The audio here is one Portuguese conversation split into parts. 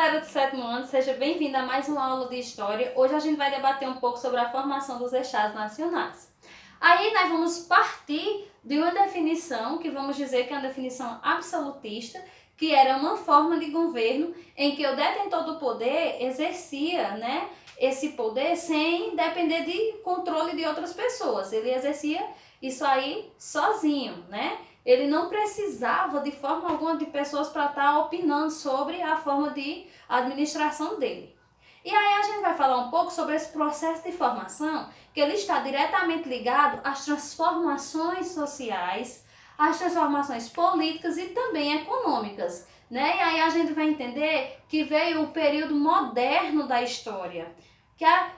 galera do sétimo ano, seja bem-vinda a mais uma aula de História. Hoje a gente vai debater um pouco sobre a formação dos Estados Nacionais. Aí nós vamos partir de uma definição, que vamos dizer que é uma definição absolutista, que era uma forma de governo em que o detentor do poder exercia, esse poder sem depender de controle de outras pessoas. Ele exercia isso aí sozinho, Ele não precisava de forma alguma de pessoas para estar opinando sobre a forma de administração dele. E aí a gente vai falar um pouco sobre esse processo de formação, que ele está diretamente ligado às transformações sociais, às transformações políticas e também econômicas, E aí a gente vai entender que veio o período moderno da história.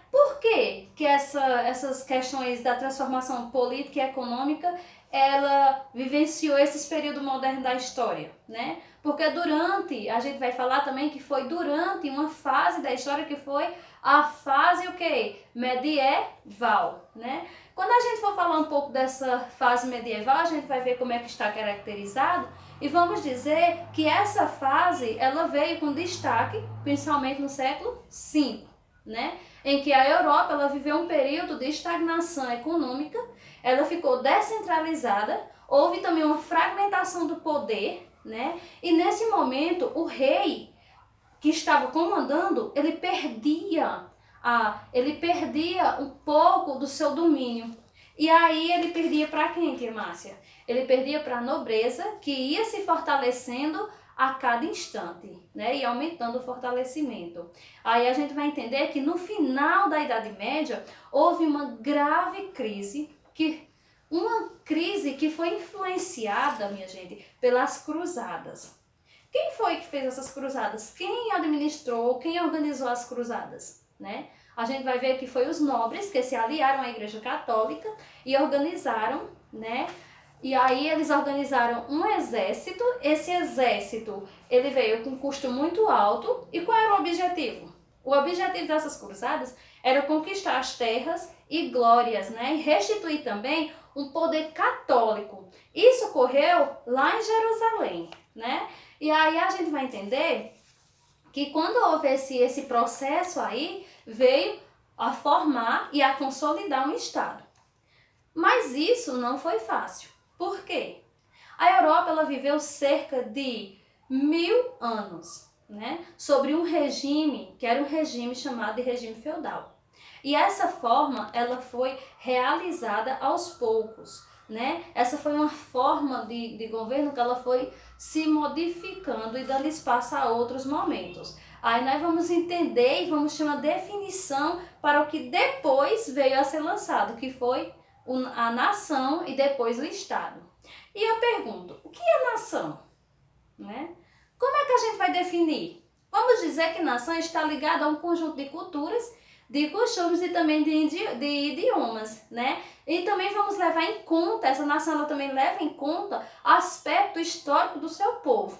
Por quê que essas questões da transformação política e econômica ela vivenciou esse período moderno da história, Porque a gente vai falar também que foi durante uma fase da história que foi a fase medieval, Quando a gente for falar um pouco dessa fase medieval, a gente vai ver como é que está caracterizado e vamos dizer que essa fase ela veio com destaque, principalmente no século V, em que a Europa ela viveu um período de estagnação econômica, ela ficou descentralizada, houve também uma fragmentação do poder, E nesse momento o rei que estava comandando, ele perdia um pouco do seu domínio. E aí ele perdia para quem, tia Márcia? Ele perdia para a nobreza, que ia se fortalecendo a cada instante, E aumentando o fortalecimento. Aí a gente vai entender que no final da Idade Média houve uma grave crise, que foi influenciada, minha gente, pelas cruzadas. Quem foi que fez essas cruzadas? Quem administrou, quem organizou as cruzadas, A gente vai ver que foi os nobres que se aliaram à Igreja Católica e organizaram, E aí eles organizaram um exército. Esse exército, ele veio com um custo muito alto. E qual era o objetivo? O objetivo dessas cruzadas era conquistar as terras e glórias, E restituir também um poder católico. Isso ocorreu lá em Jerusalém, E aí a gente vai entender que quando houve esse processo aí, veio a formar e a consolidar um Estado. Mas isso não foi fácil. Por quê? A Europa ela viveu cerca de 1000 anos, sobre um regime, que era um regime chamado de regime feudal. E essa forma, ela foi realizada aos poucos, Essa foi uma forma de governo que ela foi se modificando e dando espaço a outros momentos. Aí nós vamos entender e vamos ter uma definição para o que depois veio a ser lançado, que foi a nação e depois o Estado. E eu pergunto, o que é nação? Como é que a gente vai definir? Vamos dizer que nação está ligada a um conjunto de culturas, de costumes e também de idiomas, E também vamos levar em conta, essa nação ela também leva em conta aspecto histórico do seu povo.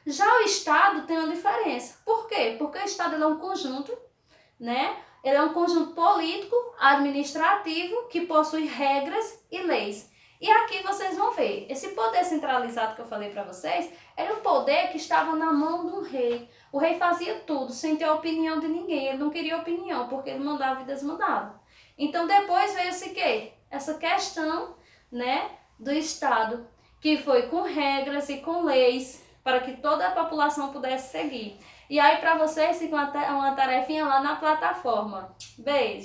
Já o Estado tem uma diferença. Por quê? Porque o Estado ele é um conjunto, Ele é um conjunto político, administrativo, que possui regras e leis. E aqui vocês vão ver, esse poder centralizado que eu falei para vocês, era um poder que estava na mão do rei. O rei fazia tudo, sem ter opinião de ninguém. Ele não queria opinião, porque ele mandava e desmandava. Então depois veio-se quê? Essa questão, do Estado, que foi com regras e com leis, para que toda a população pudesse seguir. E aí para vocês fica uma tarefinha lá na plataforma. Beijo!